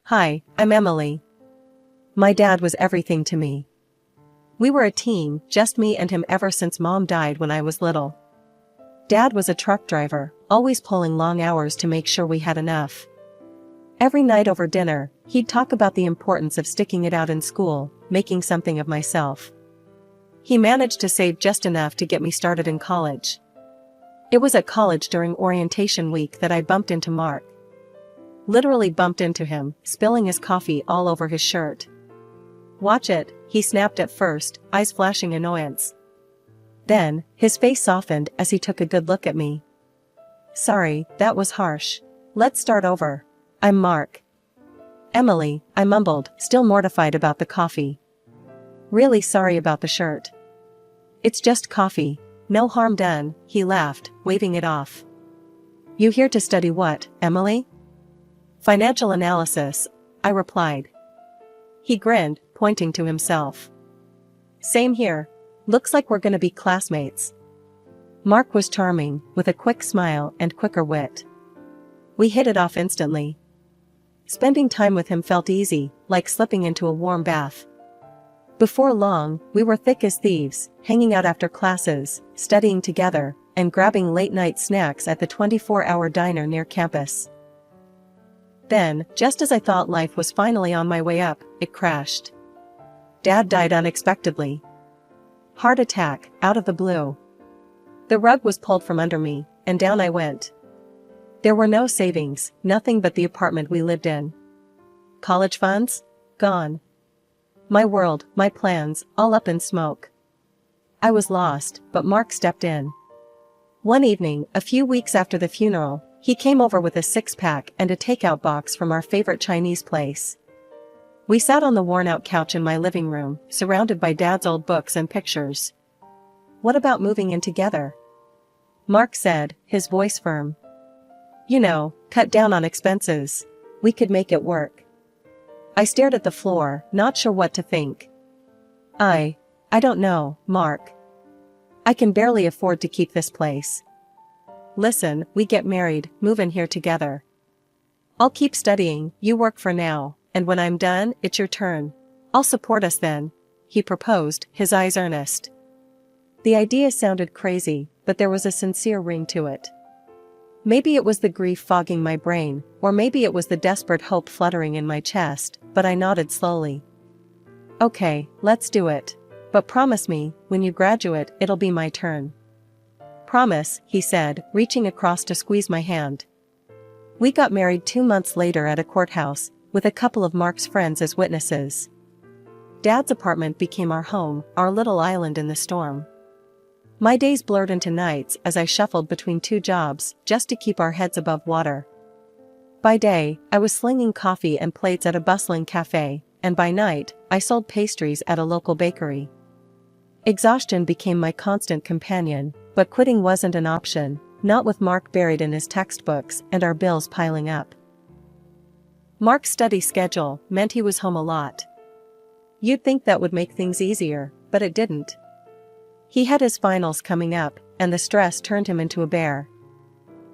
Hi, I'm Emily. My dad was everything to me. We were a team, just me and him ever since Mom died when I was little. Dad was a truck driver, always pulling long hours to make sure we had enough. Every night over dinner, he'd talk about the importance of sticking it out in school, making something of myself. He managed to save just enough to get me started in college. It was at college during orientation week that I bumped into Mark. Literally bumped into him, spilling his coffee all over his shirt. "Watch it," he snapped at first, eyes flashing annoyance. Then, his face softened as he took a good look at me. "Sorry, that was harsh. Let's start over. I'm Mark." "Emily," I mumbled, still mortified about the coffee. "Really sorry about the shirt." "It's just coffee. No harm done," he laughed, waving it off. "You here to study what, Emily?" "Financial analysis," I replied. He grinned, pointing to himself. "Same here. Looks like we're gonna be classmates." Mark was charming, with a quick smile and quicker wit. We hit it off instantly. Spending time with him felt easy, like slipping into a warm bath. Before long, we were thick as thieves, hanging out after classes, studying together, and grabbing late-night snacks at the 24-hour diner near campus. Then, just as I thought life was finally on my way up, it crashed. Dad died unexpectedly. Heart attack, out of the blue. The rug was pulled from under me, and down I went. There were no savings, nothing but the apartment we lived in. College funds? Gone. My world, my plans, all up in smoke. I was lost, but Mark stepped in. One evening, a few weeks after the funeral, he came over with a six-pack and a takeout box from our favorite Chinese place. We sat on the worn-out couch in my living room, surrounded by Dad's old books and pictures. "What about moving in together?" Mark said, his voice firm. "You know, cut down on expenses. We could make it work." I stared at the floor, not sure what to think. I don't know, Mark. I can barely afford to keep this place. Listen, we get married, move in here together. I'll keep studying, you work for now, and when I'm done, it's your turn. I'll support us then," he proposed, his eyes earnest. The idea sounded crazy, but there was a sincere ring to it. Maybe it was the grief fogging my brain, or maybe it was the desperate hope fluttering in my chest, but I nodded slowly. "Okay, let's do it. But promise me, when you graduate, it'll be my turn." "Promise," he said, reaching across to squeeze my hand. We got married 2 months later at a courthouse, with a couple of Mark's friends as witnesses. Dad's apartment became our home, our little island in the storm. My days blurred into nights as I shuffled between 2 jobs, just to keep our heads above water. By day, I was slinging coffee and plates at a bustling cafe, and by night, I sold pastries at a local bakery. Exhaustion became my constant companion, but quitting wasn't an option, not with Mark buried in his textbooks and our bills piling up. Mark's study schedule meant he was home a lot. You'd think that would make things easier, but it didn't. He had his finals coming up, and the stress turned him into a bear.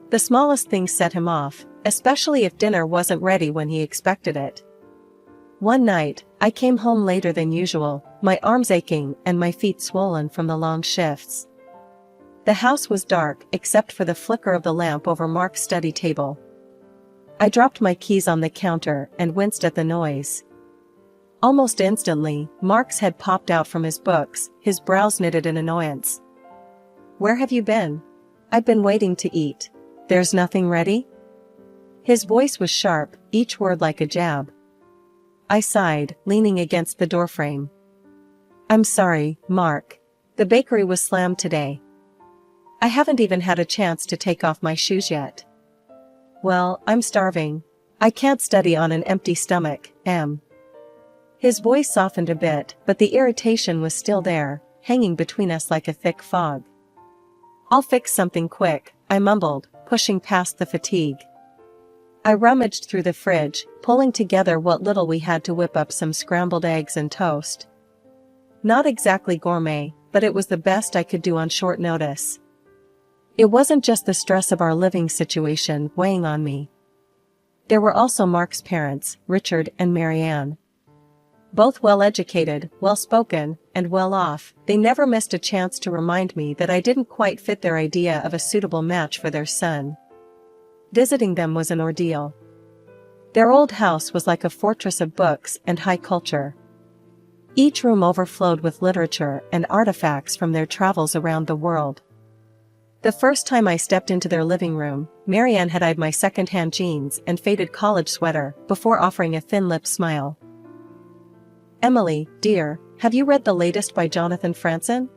The smallest things set him off, especially if dinner wasn't ready when he expected it. One night, I came home later than usual, my arms aching and my feet swollen from the long shifts. The house was dark except for the flicker of the lamp over Mark's study table. I dropped my keys on the counter and winced at the noise. Almost instantly, Mark's head popped out from his books, his brows knitted in annoyance. "Where have you been? I've been waiting to eat. There's nothing ready?" His voice was sharp, each word like a jab. I sighed, leaning against the doorframe. "I'm sorry, Mark. The bakery was slammed today. I haven't even had a chance to take off my shoes yet." "Well, I'm starving. I can't study on an empty stomach, Em." His voice softened a bit, but the irritation was still there, hanging between us like a thick fog. "I'll fix something quick," I mumbled, pushing past the fatigue. I rummaged through the fridge, pulling together what little we had to whip up some scrambled eggs and toast. Not exactly gourmet, but it was the best I could do on short notice. It wasn't just the stress of our living situation weighing on me. There were also Mark's parents, Richard and Marianne. Both well-educated, well-spoken, and well-off, they never missed a chance to remind me that I didn't quite fit their idea of a suitable match for their son. Visiting them was an ordeal. Their old house was like a fortress of books and high culture. Each room overflowed with literature and artifacts from their travels around the world. The first time I stepped into their living room, Marianne had eyed my second-hand jeans and faded college sweater before offering a thin-lipped smile. "Emily, dear, have you read the latest by Jonathan Franzen?"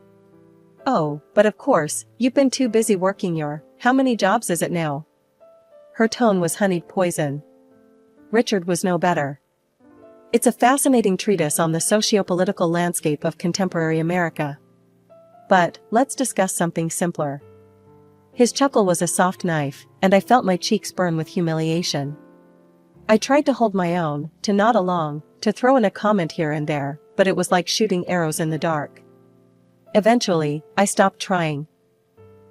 "Oh, but of course, you've been too busy working your, how many jobs is it now?" Her tone was honeyed poison. Richard was no better. "It's a fascinating treatise on the socio-political landscape of contemporary America. But, let's discuss something simpler." His chuckle was a soft knife, and I felt my cheeks burn with humiliation. I tried to hold my own, to nod along, to throw in a comment here and there, but it was like shooting arrows in the dark. Eventually, I stopped trying.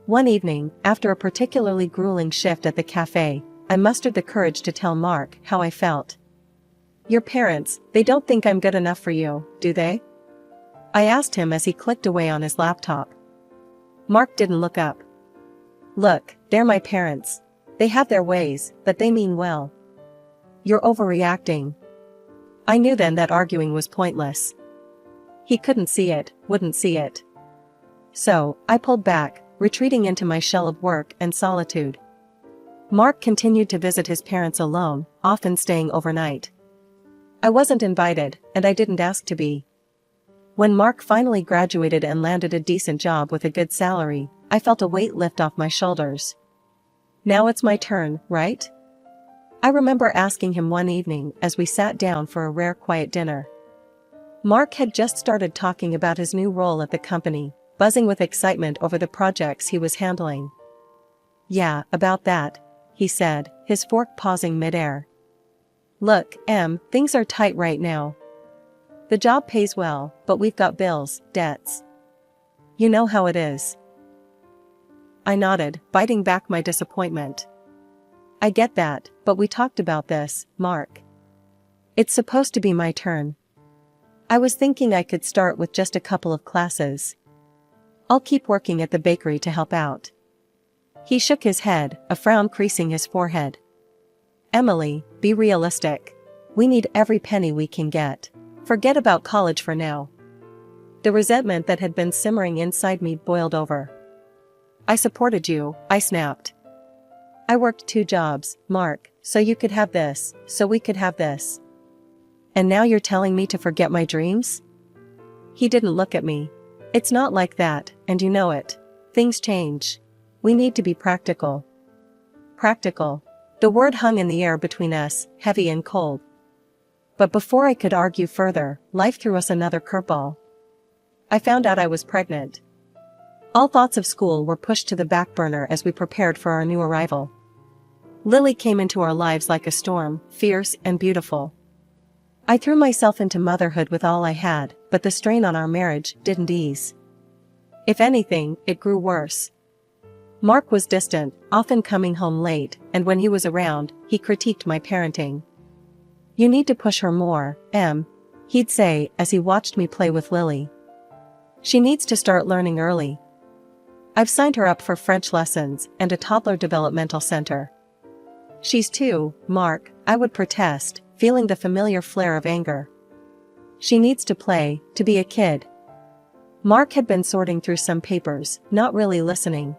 One evening, after a particularly grueling shift at the cafe, I mustered the courage to tell Mark how I felt. "Your parents, they don't think I'm good enough for you, do they?" I asked him as he clicked away on his laptop. Mark didn't look up. "Look, they're my parents. They have their ways, but they mean well. You're overreacting." I knew then that arguing was pointless. He couldn't see it, wouldn't see it. So, I pulled back, retreating into my shell of work and solitude. Mark continued to visit his parents alone, often staying overnight. I wasn't invited, and I didn't ask to be. When Mark finally graduated and landed a decent job with a good salary, I felt a weight lift off my shoulders. Now it's my turn, right? I remember asking him one evening as we sat down for a rare quiet dinner. Mark had just started talking about his new role at the company, buzzing with excitement over the projects he was handling. "Yeah, about that," he said, his fork pausing midair. "Look, Em, things are tight right now. The job pays well, but we've got bills, debts. You know how it is." I nodded, biting back my disappointment. "I get that, but we talked about this, Mark. It's supposed to be my turn. I was thinking I could start with just a couple of classes. I'll keep working at the bakery to help out." He shook his head, a frown creasing his forehead. "Emily, be realistic. We need every penny we can get. Forget about college for now." The resentment that had been simmering inside me boiled over. "I supported you," I snapped. "I worked 2 jobs, Mark, so you could have this, so we could have this. And now you're telling me to forget my dreams?" He didn't look at me. "It's not like that, and you know it. Things change. We need to be practical." Practical. The word hung in the air between us, heavy and cold. But before I could argue further, life threw us another curveball. I found out I was pregnant. All thoughts of school were pushed to the back burner as we prepared for our new arrival. Lily came into our lives like a storm, fierce and beautiful. I threw myself into motherhood with all I had, but the strain on our marriage didn't ease. If anything, it grew worse. Mark was distant, often coming home late, and when he was around, he critiqued my parenting. "You need to push her more, Em," he'd say as he watched me play with Lily. "She needs to start learning early. I've signed her up for French lessons and a toddler developmental center." "She's 2, Mark," I would protest, feeling the familiar flare of anger. "She needs to play, to be a kid." Mark had been sorting through some papers, not really listening.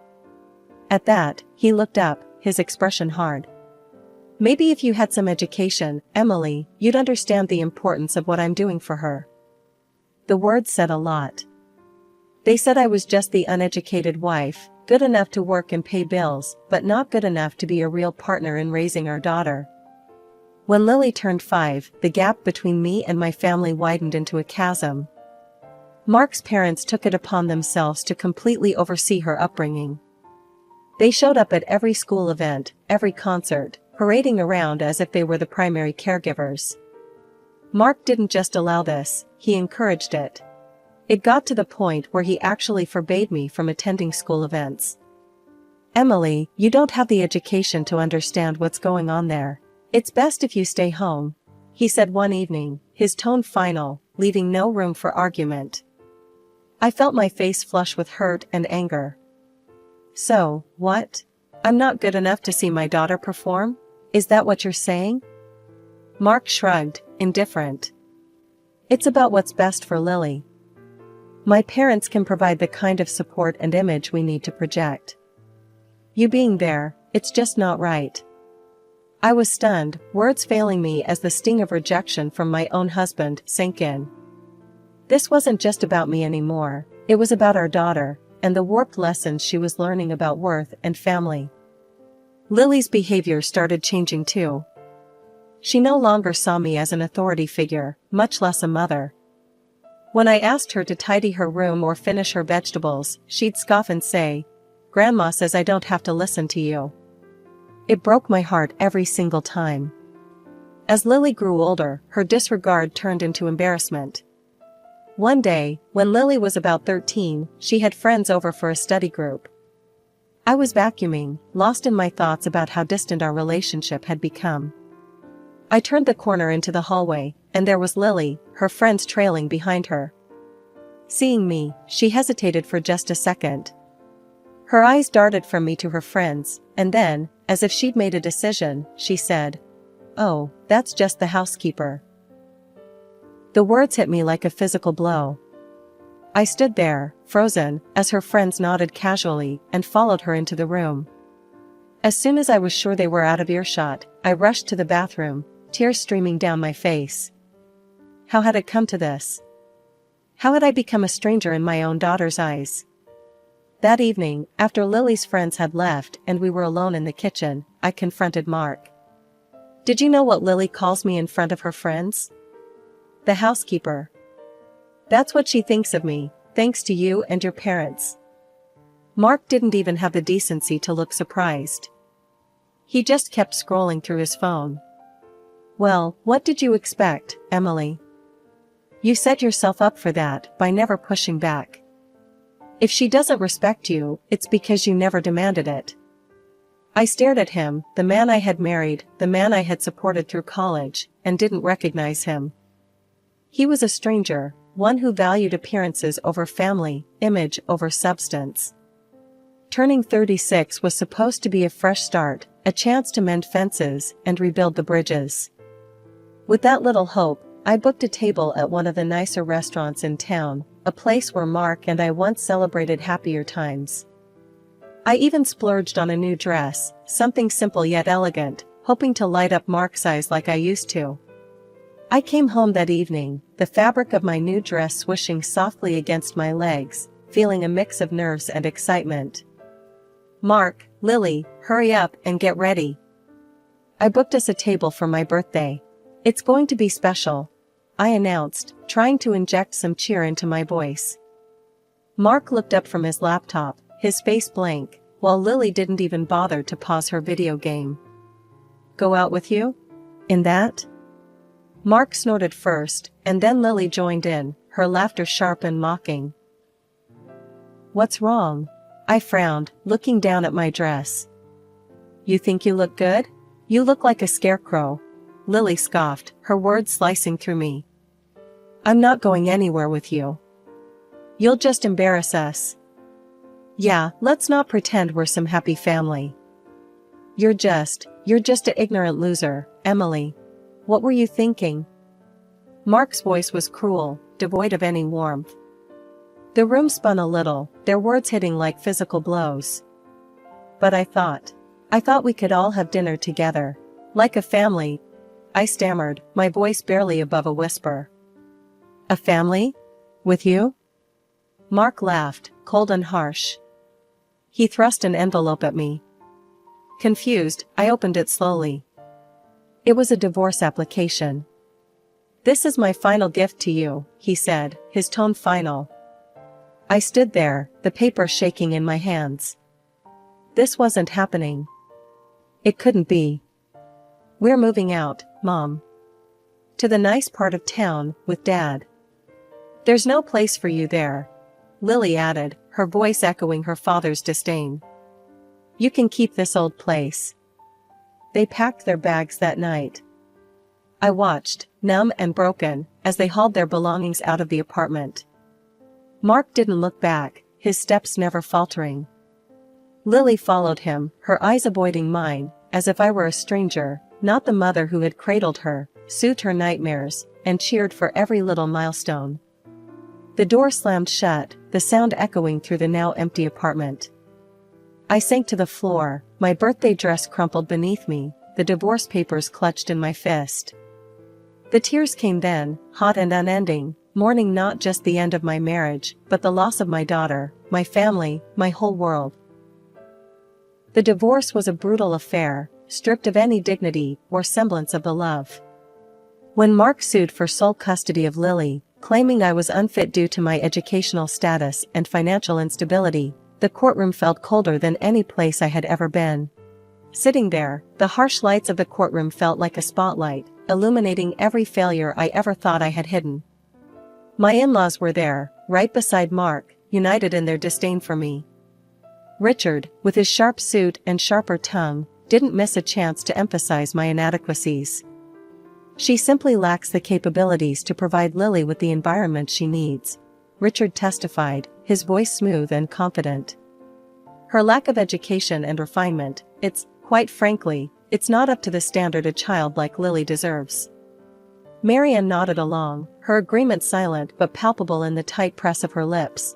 At that, he looked up, his expression hard. "Maybe if you had some education, Emily, you'd understand the importance of what I'm doing for her." The words said a lot. They said I was just the uneducated wife, good enough to work and pay bills, but not good enough to be a real partner in raising our daughter. When Lily turned 5, the gap between me and my family widened into a chasm. Mark's parents took it upon themselves to completely oversee her upbringing. They showed up at every school event, every concert, parading around as if they were the primary caregivers. Mark didn't just allow this, he encouraged it. It got to the point where he actually forbade me from attending school events. "Emily, you don't have the education to understand what's going on there. "It's best if you stay home," he said one evening, his tone final, leaving no room for argument. I felt my face flush with hurt and anger. "So, what? I'm not good enough to see my daughter perform? Is that what you're saying?" Mark shrugged, indifferent. "It's about what's best for Lily. My parents can provide the kind of support and image we need to project. You being there, it's just not right." I was stunned, words failing me as the sting of rejection from my own husband sank in. This wasn't just about me anymore, it was about our daughter, and the warped lessons she was learning about worth and family. Lily's behavior started changing too. She no longer saw me as an authority figure, much less a mother. When I asked her to tidy her room or finish her vegetables, she'd scoff and say, "Grandma says I don't have to listen to you." It broke my heart every single time. As Lily grew older, her disregard turned into embarrassment. One day, when Lily was about 13, she had friends over for a study group. I was vacuuming, lost in my thoughts about how distant our relationship had become. I turned the corner into the hallway, and there was Lily, her friends trailing behind her. Seeing me, she hesitated for just a second. Her eyes darted from me to her friends, and then, as if she'd made a decision, she said, "Oh, that's just the housekeeper." The words hit me like a physical blow. I stood there, frozen, as her friends nodded casually and followed her into the room. As soon as I was sure they were out of earshot, I rushed to the bathroom, tears streaming down my face. How had it come to this? How had I become a stranger in my own daughter's eyes? That evening, after Lily's friends had left and we were alone in the kitchen, I confronted Mark. "Did you know what Lily calls me in front of her friends? The housekeeper. That's what she thinks of me, thanks to you and your parents." Mark didn't even have the decency to look surprised. He just kept scrolling through his phone. "Well, what did you expect, Emily? You set yourself up for that by never pushing back. If she doesn't respect you, it's because you never demanded it." I stared at him, the man I had married, the man I had supported through college, and didn't recognize him. He was a stranger, one who valued appearances over family, image over substance. Turning 36 was supposed to be a fresh start, a chance to mend fences and rebuild the bridges. With that little hope, I booked a table at one of the nicer restaurants in town, a place where Mark and I once celebrated happier times. I even splurged on a new dress, something simple yet elegant, hoping to light up Mark's eyes like I used to. I came home that evening, the fabric of my new dress swishing softly against my legs, feeling a mix of nerves and excitement. "Mark, Lily, hurry up and get ready. I booked us a table for my birthday. It's going to be special," I announced, trying to inject some cheer into my voice. Mark looked up from his laptop, his face blank, while Lily didn't even bother to pause her video game. "Go out with you? In that?" Mark snorted first, and then Lily joined in, her laughter sharp and mocking. "What's wrong?" I frowned, looking down at my dress. "You think you look good? You look like a scarecrow," Lily scoffed, her words slicing through me. "I'm not going anywhere with you. You'll just embarrass us." "Yeah, let's not pretend we're some happy family. You're just an ignorant loser, Emily. What were you thinking?" Mark's voice was cruel, devoid of any warmth. The room spun a little, their words hitting like physical blows. "But I thought we could all have dinner together. Like a family," I stammered, my voice barely above a whisper. "A family? With you?" Mark laughed, cold and harsh. He thrust an envelope at me. Confused, I opened it slowly. It was a divorce application. "This is my final gift to you," he said, his tone final. I stood there, the paper shaking in my hands. This wasn't happening. It couldn't be. "We're moving out, Mom. To the nice part of town, with Dad." "There's no place for you there," Lily added, her voice echoing her father's disdain. "You can keep this old place." They packed their bags that night. I watched, numb and broken, as they hauled their belongings out of the apartment. Mark didn't look back, his steps never faltering. Lily followed him, her eyes avoiding mine, as if I were a stranger, not the mother who had cradled her, soothed her nightmares, and cheered for every little milestone. The door slammed shut, the sound echoing through the now empty apartment. I sank to the floor, my birthday dress crumpled beneath me, the divorce papers clutched in my fist. The tears came then, hot and unending, mourning not just the end of my marriage, but the loss of my daughter, my family, my whole world. The divorce was a brutal affair, stripped of any dignity or semblance of the love. When Mark sued for sole custody of Lily, claiming I was unfit due to my educational status and financial instability, the courtroom felt colder than any place I had ever been. Sitting there, the harsh lights of the courtroom felt like a spotlight, illuminating every failure I ever thought I had hidden. My in-laws were there, right beside Mark, united in their disdain for me. Richard, with his sharp suit and sharper tongue, didn't miss a chance to emphasize my inadequacies. She simply lacks the capabilities to provide Lily with the environment she needs, Richard testified, his voice smooth and confident. Her lack of education and refinement, quite frankly, it's not up to the standard a child like Lily deserves. Marianne nodded along, her agreement silent but palpable in the tight press of her lips.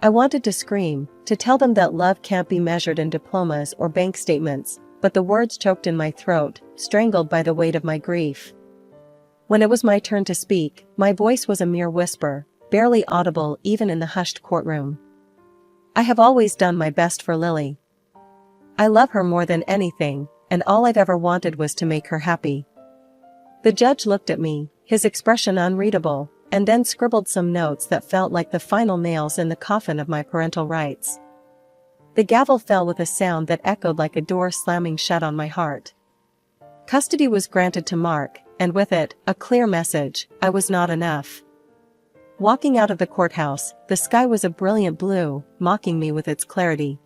I wanted to scream, to tell them that love can't be measured in diplomas or bank statements, but the words choked in my throat, strangled by the weight of my grief. When it was my turn to speak, my voice was a mere whisper, barely audible even in the hushed courtroom. I have always done my best for Lily. I love her more than anything, and all I've ever wanted was to make her happy. The judge looked at me, his expression unreadable, and then scribbled some notes that felt like the final nails in the coffin of my parental rights. The gavel fell with a sound that echoed like a door slamming shut on my heart. Custody was granted to Mark, and with it, a clear message: I was not enough. Walking out of the courthouse, the sky was a brilliant blue, mocking me with its clarity.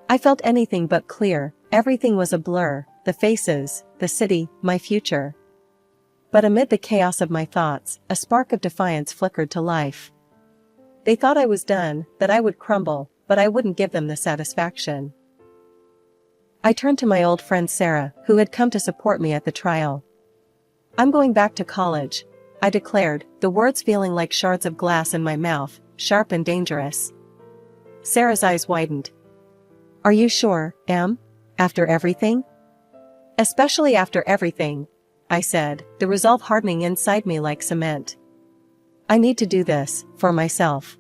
I felt anything but clear, everything was a blur, the faces, the city, my future. But amid the chaos of my thoughts, a spark of defiance flickered to life. They thought I was done, that I would crumble, but I wouldn't give them the satisfaction. I turned to my old friend Sarah, who had come to support me at the trial. I'm going back to college, I declared, the words feeling like shards of glass in my mouth, sharp and dangerous. Sarah's eyes widened. Are you sure, Em? After everything? Especially after everything, I said, the resolve hardening inside me like cement. I need to do this, for myself.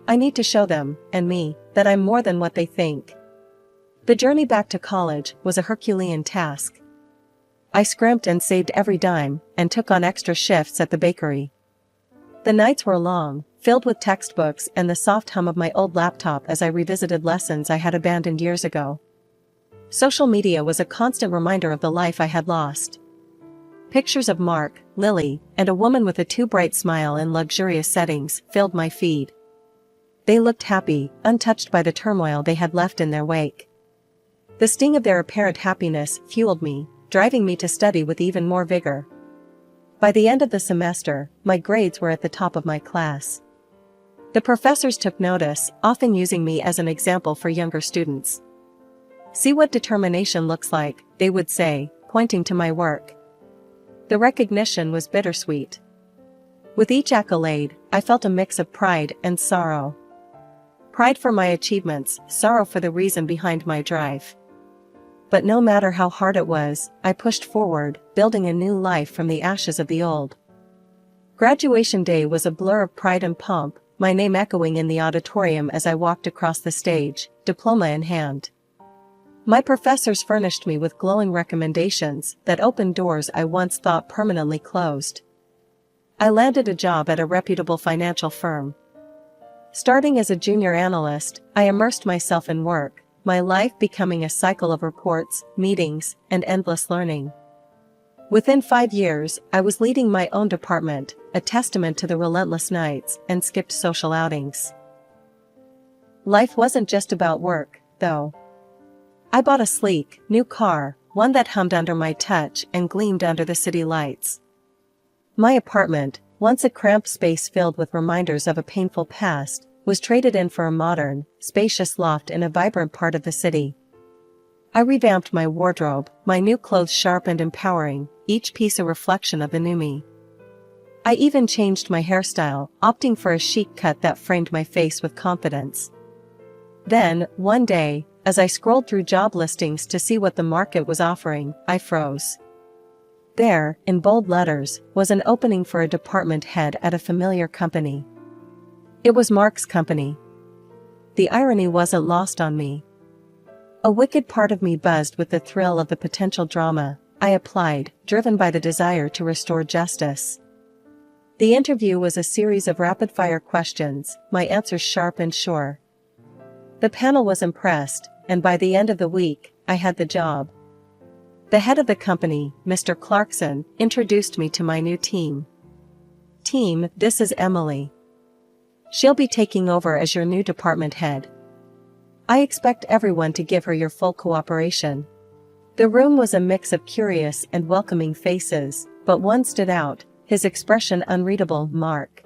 I need to show them, and me, that I'm more than what they think. The journey back to college was a Herculean task. I scrimped and saved every dime, and took on extra shifts at the bakery. The nights were long, filled with textbooks and the soft hum of my old laptop as I revisited lessons I had abandoned years ago. Social media was a constant reminder of the life I had lost. Pictures of Mark, Lily, and a woman with a too bright smile in luxurious settings filled my feed. They looked happy, untouched by the turmoil they had left in their wake. The sting of their apparent happiness fueled me, driving me to study with even more vigor. By the end of the semester, my grades were at the top of my class. The professors took notice, often using me as an example for younger students. See what determination looks like, they would say, pointing to my work. The recognition was bittersweet. With each accolade, I felt a mix of pride and sorrow. Pride for my achievements, sorrow for the reason behind my drive. But no matter how hard it was, I pushed forward, building a new life from the ashes of the old. Graduation day was a blur of pride and pomp, my name echoing in the auditorium as I walked across the stage, diploma in hand. My professors furnished me with glowing recommendations that opened doors I once thought permanently closed. I landed a job at a reputable financial firm. Starting as a junior analyst, I immersed myself in work, my life becoming a cycle of reports, meetings, and endless learning. Within 5 years, I was leading my own department, a testament to the relentless nights and skipped social outings. Life wasn't just about work, though. I bought a sleek, new car, one that hummed under my touch and gleamed under the city lights. My apartment, once a cramped space filled with reminders of a painful past, was traded in for a modern, spacious loft in a vibrant part of the city. I revamped my wardrobe, my new clothes sharp and empowering, each piece a reflection of the new me. I even changed my hairstyle, opting for a chic cut that framed my face with confidence. Then, one day, as I scrolled through job listings to see what the market was offering, I froze. There, in bold letters, was an opening for a department head at a familiar company. It was Mark's company. The irony wasn't lost on me. A wicked part of me buzzed with the thrill of the potential drama. I applied, driven by the desire to restore justice. The interview was a series of rapid-fire questions, my answers sharp and sure. The panel was impressed, and by the end of the week, I had the job. The head of the company, Mr. Clarkson, introduced me to my new team. Team, this is Emily. She'll be taking over as your new department head. I expect everyone to give her your full cooperation. The room was a mix of curious and welcoming faces, but one stood out, his expression unreadable, Mark.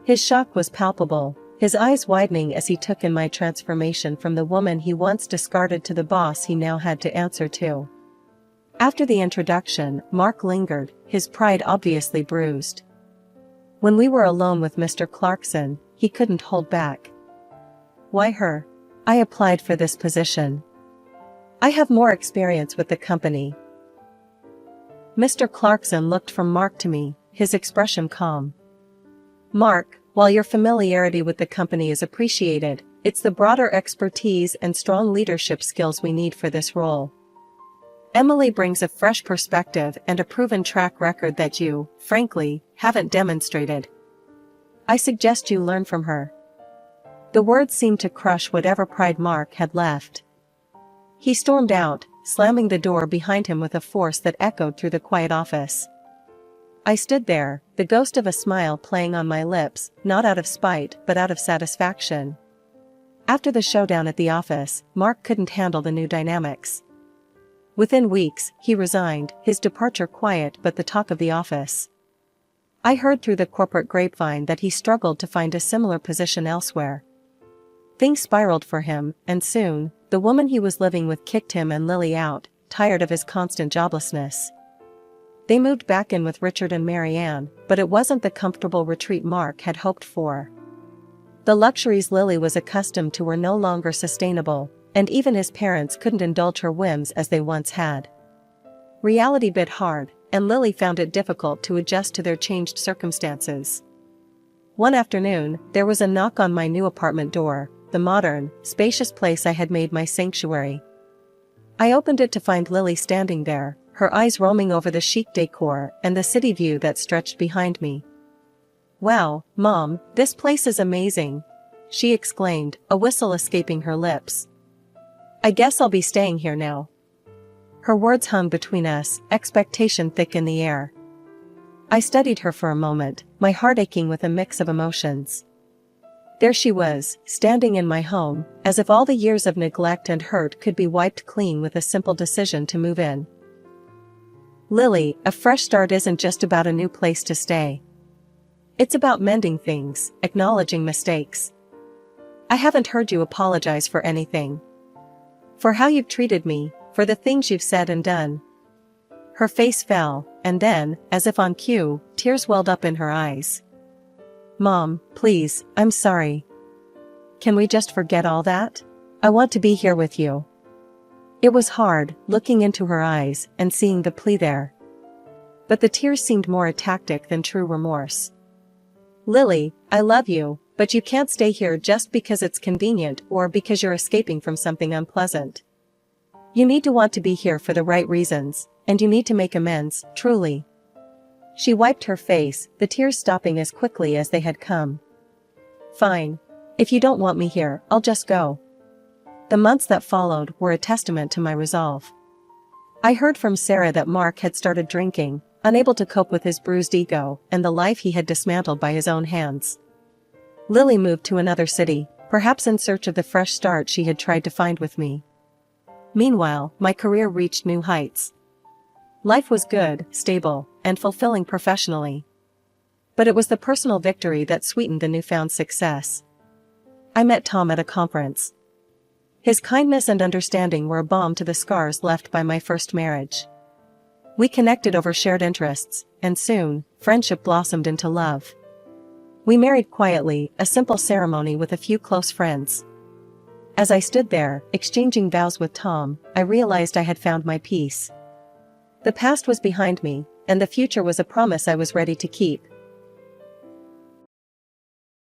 His shock was palpable, his eyes widening as he took in my transformation from the woman he once discarded to the boss he now had to answer to. After the introduction, Mark lingered, his pride obviously bruised. When we were alone with Mr. Clarkson, he couldn't hold back. Why her? I applied for this position. I have more experience with the company. Mr. Clarkson looked from Mark to me, his expression calm. Mark, while your familiarity with the company is appreciated, it's the broader expertise and strong leadership skills we need for this role. Emily brings a fresh perspective and a proven track record that you, frankly, haven't demonstrated. I suggest you learn from her. The words seemed to crush whatever pride Mark had left. He stormed out, slamming the door behind him with a force that echoed through the quiet office. I stood there, the ghost of a smile playing on my lips, not out of spite but out of satisfaction. After the showdown at the office, Mark couldn't handle the new dynamics. Within weeks, he resigned, his departure quiet but the talk of the office. I heard through the corporate grapevine that he struggled to find a similar position elsewhere. Things spiraled for him, and soon, the woman he was living with kicked him and Lily out, tired of his constant joblessness. They moved back in with Richard and Marianne, but it wasn't the comfortable retreat Mark had hoped for. The luxuries Lily was accustomed to were no longer sustainable, and even his parents couldn't indulge her whims as they once had. Reality bit hard, and Lily found it difficult to adjust to their changed circumstances. One afternoon, there was a knock on my new apartment door, the modern, spacious place I had made my sanctuary. I opened it to find Lily standing there, her eyes roaming over the chic decor and the city view that stretched behind me. "Wow, Mom, this place is amazing," she exclaimed, a whistle escaping her lips. "I guess I'll be staying here now." Her words hung between us, expectation thick in the air. I studied her for a moment, my heart aching with a mix of emotions. There she was, standing in my home, as if all the years of neglect and hurt could be wiped clean with a simple decision to move in. "Lily, a fresh start isn't just about a new place to stay. It's about mending things, acknowledging mistakes. I haven't heard you apologize for anything. For how you've treated me, for the things you've said and done." Her face fell, and then, as if on cue, tears welled up in her eyes. "Mom, please, I'm sorry. Can we just forget all that? I want to be here with you." It was hard, looking into her eyes and seeing the plea there. But the tears seemed more a tactic than true remorse. "Lily, I love you, but you can't stay here just because it's convenient or because you're escaping from something unpleasant. You need to want to be here for the right reasons, and you need to make amends, truly." She wiped her face, the tears stopping as quickly as they had come. "Fine. If you don't want me here, I'll just go." The months that followed were a testament to my resolve. I heard from Sarah that Mark had started drinking, unable to cope with his bruised ego and the life he had dismantled by his own hands. Lily moved to another city, perhaps in search of the fresh start she had tried to find with me. Meanwhile, my career reached new heights. Life was good, stable, and fulfilling professionally. But it was the personal victory that sweetened the newfound success. I met Tom at a conference. His kindness and understanding were a balm to the scars left by my first marriage. We connected over shared interests, and soon, friendship blossomed into love. We married quietly, a simple ceremony with a few close friends. As I stood there, exchanging vows with Tom, I realized I had found my peace. The past was behind me, and the future was a promise I was ready to keep.